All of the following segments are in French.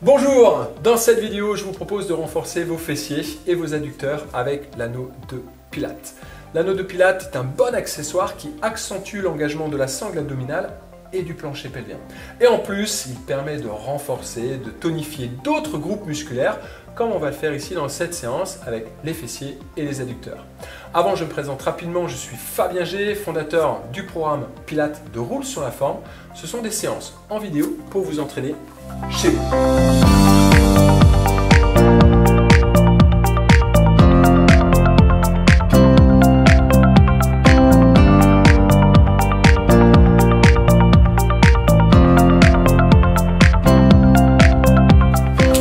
Bonjour, dans cette vidéo, je vous propose de renforcer vos fessiers et vos adducteurs avec l'anneau de Pilates. L'anneau de Pilates est un bon accessoire qui accentue l'engagement de la sangle abdominale et du plancher pelvien. Et en plus, il permet de renforcer, de tonifier d'autres groupes musculaires, comme on va le faire ici dans cette séance avec les fessiers et les adducteurs. Avant, je me présente rapidement, je suis Fabien G, fondateur du programme Pilates de Roule sur la forme. Ce sont des séances en vidéo pour vous entraîner chez vous.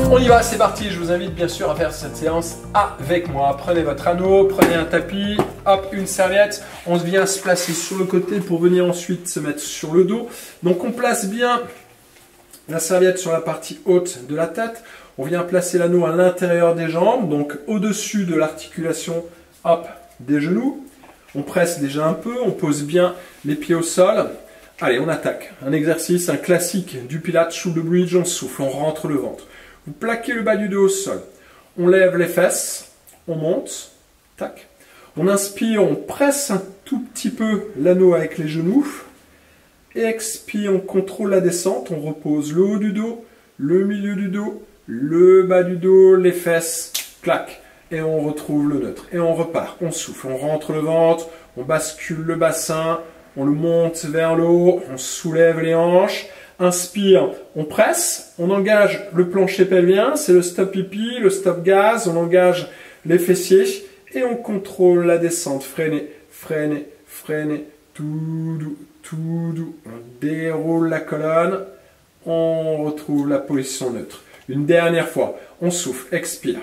On y va, c'est parti. Je vous invite bien sûr à faire cette séance avec moi. Prenez votre anneau, prenez un tapis, hop, une serviette. On vient se placer sur le côté pour venir ensuite se mettre sur le dos. Donc on place bien la serviette sur la partie haute de la tête. On vient placer l'anneau à l'intérieur des jambes, donc au-dessus de l'articulation, hop, des genoux. On presse déjà un peu, on pose bien les pieds au sol. Allez, on attaque. Un exercice, un classique du Pilates, shoulder bridge, on souffle, on rentre le ventre. Vous plaquez le bas du dos au sol. On lève les fesses, on monte, tac. On inspire, on presse un tout petit peu l'anneau avec les genoux. Et expire, on contrôle la descente, on repose le haut du dos, le milieu du dos, le bas du dos, les fesses, clac. Et on retrouve le neutre. Et on repart, on souffle, on rentre le ventre, on bascule le bassin, on le monte vers le haut, on soulève les hanches. Inspire, on presse, on engage le plancher pelvien, c'est le stop pipi, le stop gaz, on engage les fessiers et on contrôle la descente. Freinez, freinez, freinez, tout doux, tout doux. On déroule la colonne, on retrouve la position neutre. Une dernière fois, on souffle, expire.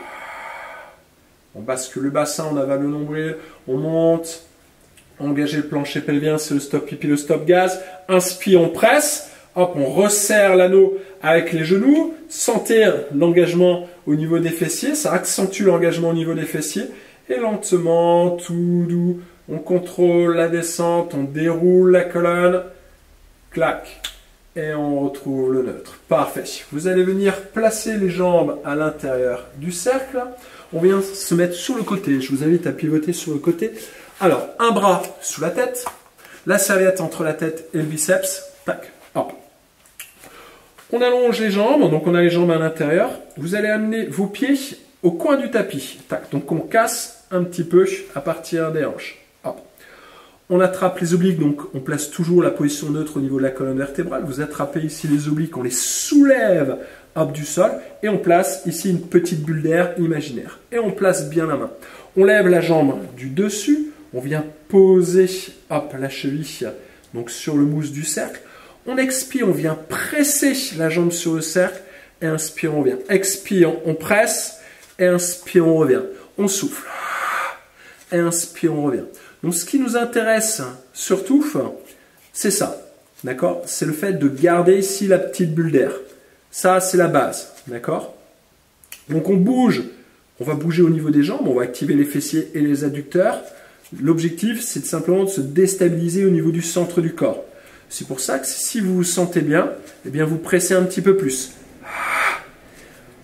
On bascule le bassin, on avale le nombril, on monte, engagez le plancher pelvien, c'est le stop pipi, le stop gaz. Inspire, on presse. Hop, on resserre l'anneau avec les genoux. Sentez l'engagement au niveau des fessiers. Ça accentue l'engagement au niveau des fessiers. Et lentement, tout doux, on contrôle la descente. On déroule la colonne. Clac. Et on retrouve le neutre. Parfait. Vous allez venir placer les jambes à l'intérieur du cercle. On vient se mettre sur le côté. Je vous invite à pivoter sur le côté. Alors, un bras sous la tête. La serviette entre la tête et le biceps. Tac. Hop. On allonge les jambes, donc on a les jambes à l'intérieur. Vous allez amener vos pieds au coin du tapis. Tac. Donc on casse un petit peu à partir des hanches. Hop. On attrape les obliques, donc on place toujours la position neutre au niveau de la colonne vertébrale. Vous attrapez ici les obliques, on les soulève hop, du sol. Et on place ici une petite bulle d'air imaginaire. Et on place bien la main. On lève la jambe du dessus. On vient poser hop, la cheville donc sur le mousse du cercle. On expire, on vient presser la jambe sur le cercle, et inspire, on revient. Expire, on presse, et inspire, on revient. On souffle, et inspire, on revient. Donc ce qui nous intéresse surtout, c'est ça, d'accord? C'est le fait de garder ici la petite bulle d'air. Ça, c'est la base, d'accord? Donc on bouge, on va bouger au niveau des jambes, on va activer les fessiers et les adducteurs. L'objectif, c'est simplement de se déstabiliser au niveau du centre du corps. C'est pour ça que si vous vous sentez bien, eh bien vous pressez un petit peu plus.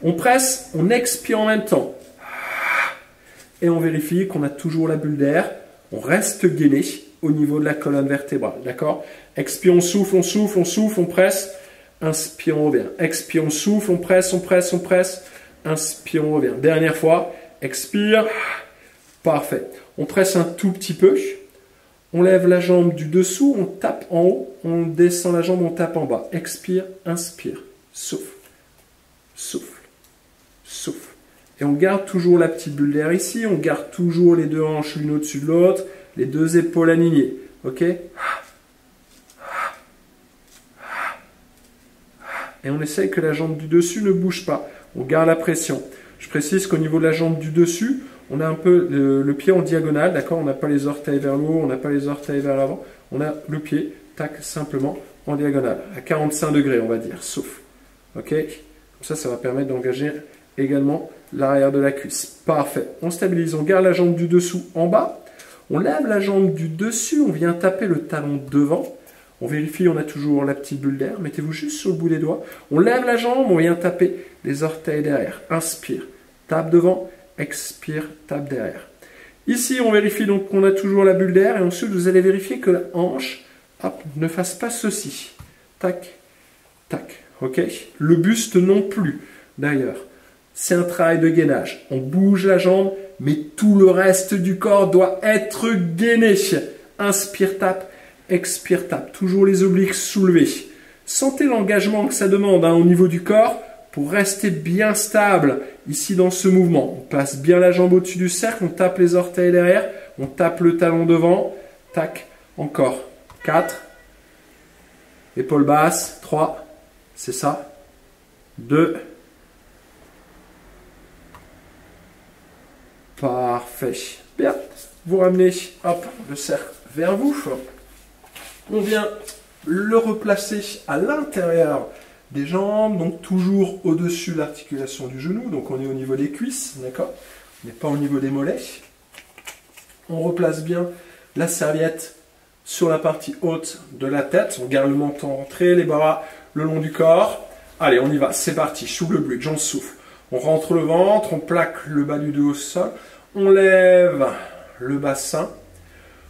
On presse, on expire en même temps. Et on vérifie qu'on a toujours la bulle d'air. On reste gainé au niveau de la colonne vertébrale. D'accord? Expire, on souffle, on souffle, on souffle, on presse. Inspire, on revient. Expire, on souffle, on presse, on presse, on presse. Inspire, on revient. Dernière fois. Expire. Parfait. On presse un tout petit peu. On lève la jambe du dessous, on tape en haut, on descend la jambe, on tape en bas. Expire, inspire, souffle, souffle, souffle. Et on garde toujours la petite bulle d'air ici, on garde toujours les deux hanches l'une au-dessus de l'autre, les deux épaules alignées. Ok? Et on essaye que la jambe du dessus ne bouge pas. On garde la pression. Je précise qu'au niveau de la jambe du dessus, on a un peu le pied en diagonale, d'accord? On n'a pas les orteils vers le haut, on n'a pas les orteils vers l'avant. On a le pied, tac, simplement en diagonale, à 45 degrés, on va dire. Souffle. Ok? Comme ça va permettre d'engager également l'arrière de la cuisse. Parfait. On stabilise, on garde la jambe du dessous en bas. On lève la jambe du dessus, on vient taper le talon devant. On vérifie, on a toujours la petite bulle d'air. Mettez-vous juste sur le bout des doigts. On lève la jambe, on vient taper les orteils derrière. Inspire, tape devant, expire, tape derrière. Ici, on vérifie donc qu'on a toujours la bulle d'air. Et ensuite, vous allez vérifier que la hanche ne fasse pas ceci. Tac, tac. Ok. Le buste non plus, d'ailleurs. C'est un travail de gainage. On bouge la jambe, mais tout le reste du corps doit être gainé. Inspire, tape, expire, tape. Toujours les obliques soulevés. Sentez l'engagement que ça demande au niveau du corps pour rester bien stable ici dans ce mouvement. On passe bien la jambe au-dessus du cercle, on tape les orteils derrière, on tape le talon devant. Tac, encore. 4. Épaules basses. 3. C'est ça. 2. Parfait. Bien. Vous ramenez hop, le cercle vers vous. On vient le replacer à l'intérieur des jambes, donc toujours au-dessus de l'articulation du genou. Donc on est au niveau des cuisses, d'accord? On n'est pas au niveau des mollets. On replace bien la serviette sur la partie haute de la tête. On garde le menton rentré, les bras le long du corps. Allez, on y va, c'est parti. Shoulder bridge, on souffle. On rentre le ventre, on plaque le bas du dos au sol. On lève le bassin.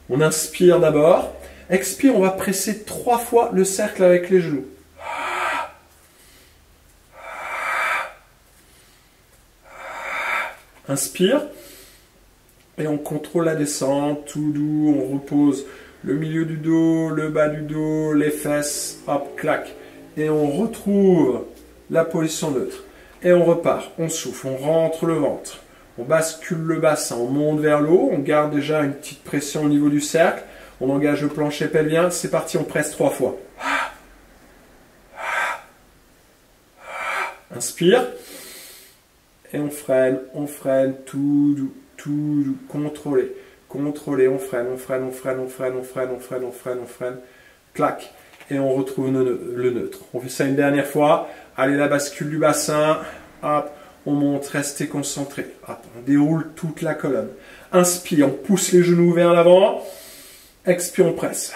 On inspire d'abord. Expire, on va presser 3 fois le cercle avec les genoux. Inspire. Et on contrôle la descente, tout doux. On repose le milieu du dos, le bas du dos, les fesses. Hop, clac. Et on retrouve la position neutre. Et on repart. On souffle, on rentre le ventre. On bascule le bassin, on monte vers le haut. On garde déjà une petite pression au niveau du cercle. On engage le plancher pelvien. C'est parti, on presse 3 fois. Inspire. Et on freine, tout doux, contrôlé, on freine, on freine. Clac. Et on retrouve le neutre. On fait ça une dernière fois. Allez, la bascule du bassin. Hop, on monte, restez concentré. Hop, on déroule toute la colonne. Inspire, on pousse les genoux vers l'avant. Expire, on presse.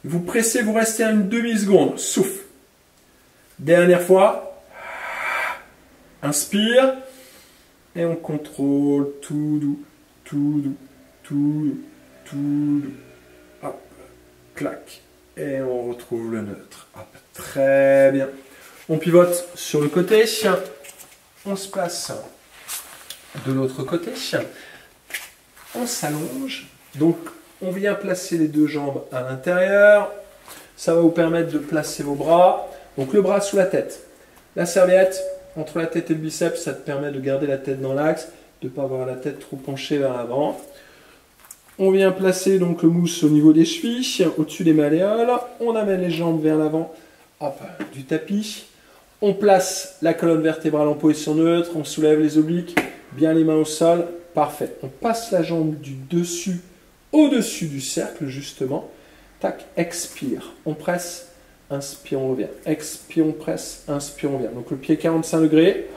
Vous pressez, vous restez à une demi-seconde. Souffle. Dernière fois. Inspire. Et on contrôle tout doux. Hop, clac. Et on retrouve le neutre. Hop, très bien. On pivote sur le côté. On se place de l'autre côté. On s'allonge. Donc, on vient placer les deux jambes à l'intérieur. Ça va vous permettre de placer vos bras. Donc, le bras sous la tête. La serviette entre la tête et le biceps, ça te permet de garder la tête dans l'axe, de ne pas avoir la tête trop penchée vers l'avant. On vient placer donc le mousse au niveau des chevilles, au-dessus des malléoles. On amène les jambes vers l'avant du tapis. On place la colonne vertébrale en position neutre. On soulève les obliques, bien les mains au sol. Parfait. On passe la jambe du dessus au-dessus du cercle, justement. Tac, expire. On presse. Inspire, on revient. Expire, on presse. Inspire, on revient. Donc le pied 45 degrés.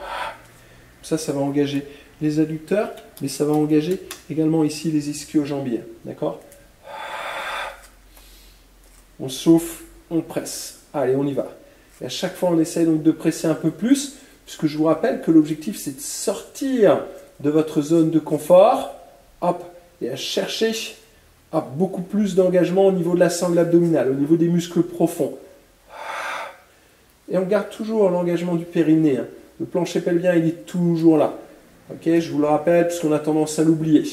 Ça va engager les adducteurs, mais ça va engager également ici les ischio-jambiers. D'accord? On souffle, on presse. Allez, on y va. Et à chaque fois, on essaye donc de presser un peu plus, puisque je vous rappelle que l'objectif, c'est de sortir de votre zone de confort. Hop, et à chercher beaucoup plus d'engagement au niveau de la sangle abdominale, au niveau des muscles profonds. Et on garde toujours l'engagement du périnée. Le plancher pelvien, il est toujours là. Ok, je vous le rappelle, puisqu'on a tendance à l'oublier.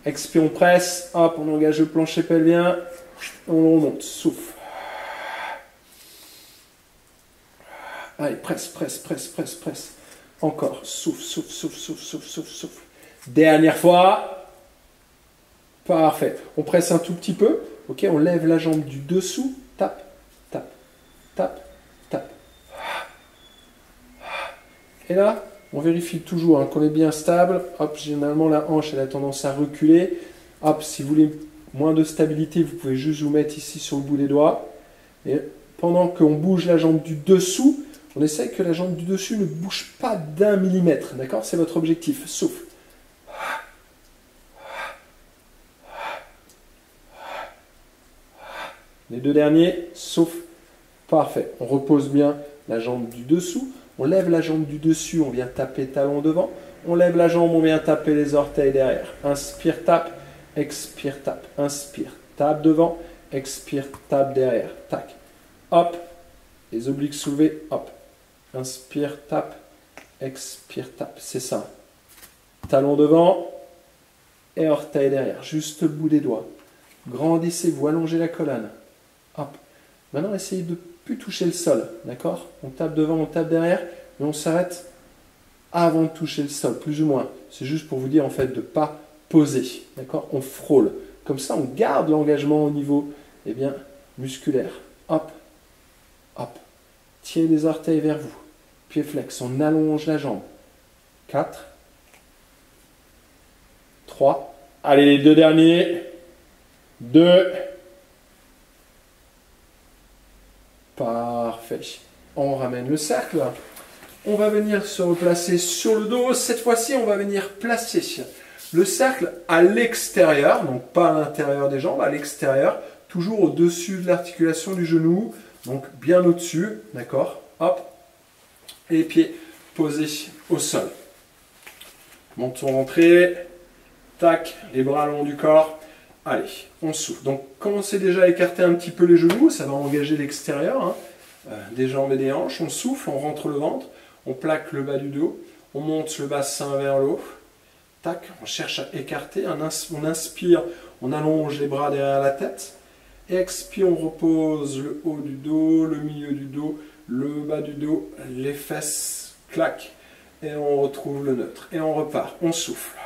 Expire, on presse. Hop, on engage le plancher pelvien. On remonte. Souffle. Allez, presse. Encore. Souffle. Dernière fois. Parfait. On presse un tout petit peu. Ok, on lève la jambe du dessous. Tape. Et là, on vérifie toujours qu'on est bien stable. Hop, généralement, la hanche, elle a tendance à reculer. Hop, si vous voulez moins de stabilité, vous pouvez juste vous mettre ici sur le bout des doigts. Et pendant qu'on bouge la jambe du dessous, on essaye que la jambe du dessus ne bouge pas d'1 millimètre. D'accord? C'est votre objectif. Souffle. Les deux derniers, souffle. Parfait. On repose bien la jambe du dessous. On lève la jambe du dessus, on vient taper talon devant. On lève la jambe, on vient taper les orteils derrière. Inspire, tape. Expire, tape. Inspire, tape devant. Expire, tape derrière. Tac. Hop. Les obliques soulevés. Hop. Inspire, tape. Expire, tape. C'est ça. Talon devant. Et orteil derrière. Juste le bout des doigts. Grandissez-vous. Allongez la colonne. Hop. Maintenant, essayez de ne plus toucher le sol. D'accord? On tape devant, on tape derrière. Mais on s'arrête avant de toucher le sol. Plus ou moins. C'est juste pour vous dire en fait de ne pas poser. D'accord? On frôle. Comme ça, on garde l'engagement au niveau musculaire. Hop. Hop. Tirez les orteils vers vous. Pied flex. On allonge la jambe. 4. 3. Allez, les deux derniers. 2. Parfait. On ramène le cercle. On va venir se replacer sur le dos. Cette fois-ci, on va venir placer le cercle à l'extérieur, donc pas à l'intérieur des jambes, à l'extérieur, toujours au-dessus de l'articulation du genou, donc bien au-dessus, d'accord? Hop. Et les pieds posés au sol. Menton rentré. Tac, les bras le long du corps. Allez, on souffle. Donc, commencez déjà à écarter un petit peu les genoux. Ça va engager l'extérieur des jambes et des hanches. On souffle, on rentre le ventre. On plaque le bas du dos. On monte le bassin vers le haut. Tac, on cherche à écarter. On inspire, on allonge les bras derrière la tête. Expire, on repose le haut du dos, le milieu du dos, le bas du dos, les fesses. Clac. Et on retrouve le neutre. Et on repart. On souffle.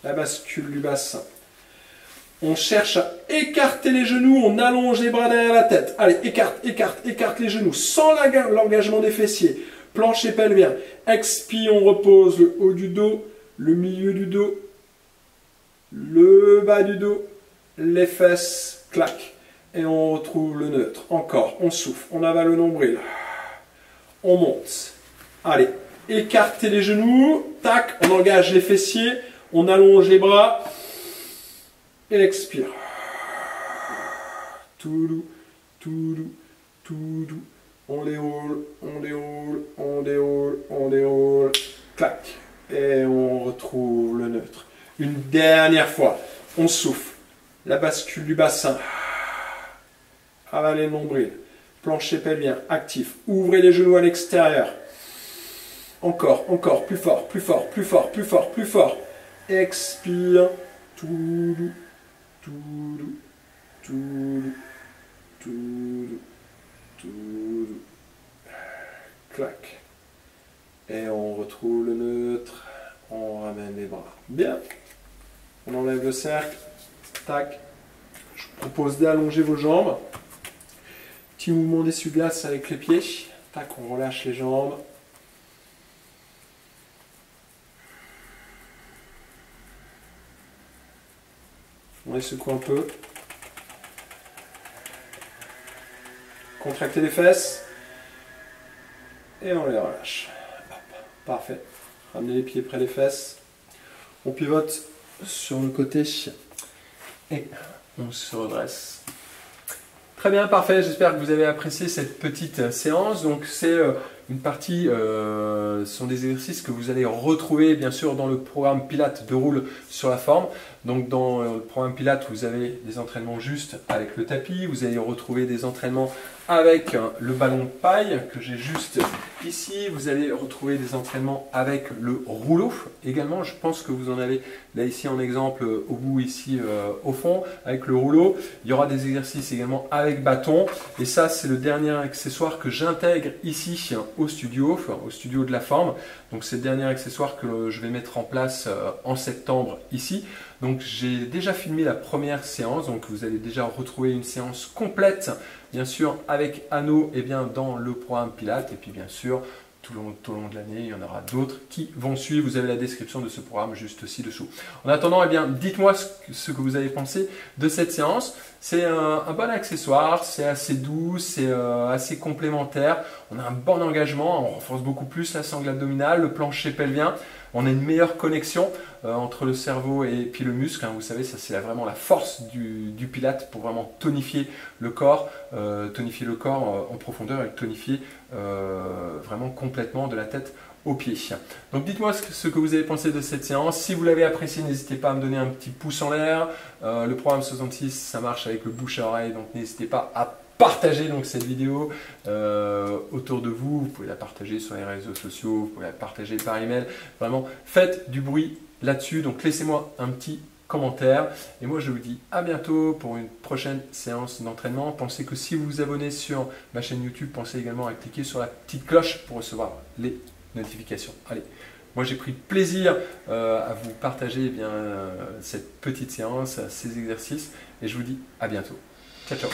La bascule du bassin. On cherche à écarter les genoux, on allonge les bras derrière la tête. Allez, écarte, écarte, écarte les genoux, sans l'engagement des fessiers. Plancher pelvien. Expire, on repose le haut du dos, le milieu du dos, le bas du dos, les fesses, clac. Et on retrouve le neutre. Encore, on souffle, on avale le nombril. On monte. Allez, écartez les genoux, tac, on engage les fessiers, on allonge les bras. Et expire. Tout doux, tout doux, tout doux. On déroule, on déroule, on déroule, on déroule. Clac. Et on retrouve le neutre. Une dernière fois. On souffle. La bascule du bassin. Avalez le nombril. Plancher pelvien actif. Ouvrez les genoux à l'extérieur. Encore, encore. Plus fort, plus fort, plus fort, plus fort, plus fort. Expire. Tout doux. Tout doux, tout doux, tout doux, tout doux. Clac. Et on retrouve le neutre. On ramène les bras. Bien. On enlève le cercle. Tac. Je vous propose d'allonger vos jambes. Petit mouvement d'essuie-glace avec les pieds. Tac, on relâche les jambes. On les secoue un peu. Contractez les fesses. Et on les relâche. Hop. Parfait. Ramenez les pieds près des fesses. On pivote sur le côté. Et on se redresse. Très bien, parfait. J'espère que vous avez apprécié cette petite séance. Donc c'est une partie, ce sont des exercices que vous allez retrouver bien sûr dans le programme Pilates de Roule sur la forme. Donc dans le programme Pilates, vous avez des entraînements juste avec le tapis. Vous allez retrouver des entraînements avec le ballon de paille que j'ai juste ici. Vous allez retrouver des entraînements avec le rouleau également. Je pense que vous en avez là ici en exemple au bout ici au fond avec le rouleau. Il y aura des exercices également avec bâton. Et ça c'est le dernier accessoire que j'intègre ici au studio de la forme. Donc c'est le dernier accessoire que je vais mettre en place en septembre ici. Donc j'ai déjà filmé la première séance, donc vous allez déjà retrouver une séance complète, bien sûr avec anneau et bien dans le programme Pilates. Et puis bien sûr, tout au long de l'année, il y en aura d'autres qui vont suivre. Vous avez la description de ce programme juste ci-dessous. En attendant, eh bien, dites-moi ce que vous avez pensé de cette séance. C'est un bon accessoire, c'est assez doux, c'est assez complémentaire. on a un bon engagement, on renforce beaucoup plus la sangle abdominale, le plancher pelvien, on a une meilleure connexion entre le cerveau et puis le muscle, hein. Vous savez, ça c'est vraiment la force du Pilate pour vraiment tonifier le corps en profondeur et le tonifier vraiment complètement de la tête aux pieds. Donc dites-moi ce que vous avez pensé de cette séance. Si vous l'avez apprécié, n'hésitez pas à me donner un petit pouce en l'air. Le programme 66, ça marche avec le bouche à oreille, donc n'hésitez pas à partager donc cette vidéo autour de vous. Vous pouvez la partager sur les réseaux sociaux, vous pouvez la partager par email. Vraiment, faites du bruit là-dessus. Donc laissez-moi un petit commentaire. Et moi, je vous dis à bientôt pour une prochaine séance d'entraînement. Pensez que si vous vous abonnez sur ma chaîne YouTube, pensez également à cliquer sur la petite cloche pour recevoir les notifications. Allez, moi j'ai pris plaisir à vous partager cette petite séance, ces exercices, et je vous dis à bientôt. Ciao, ciao.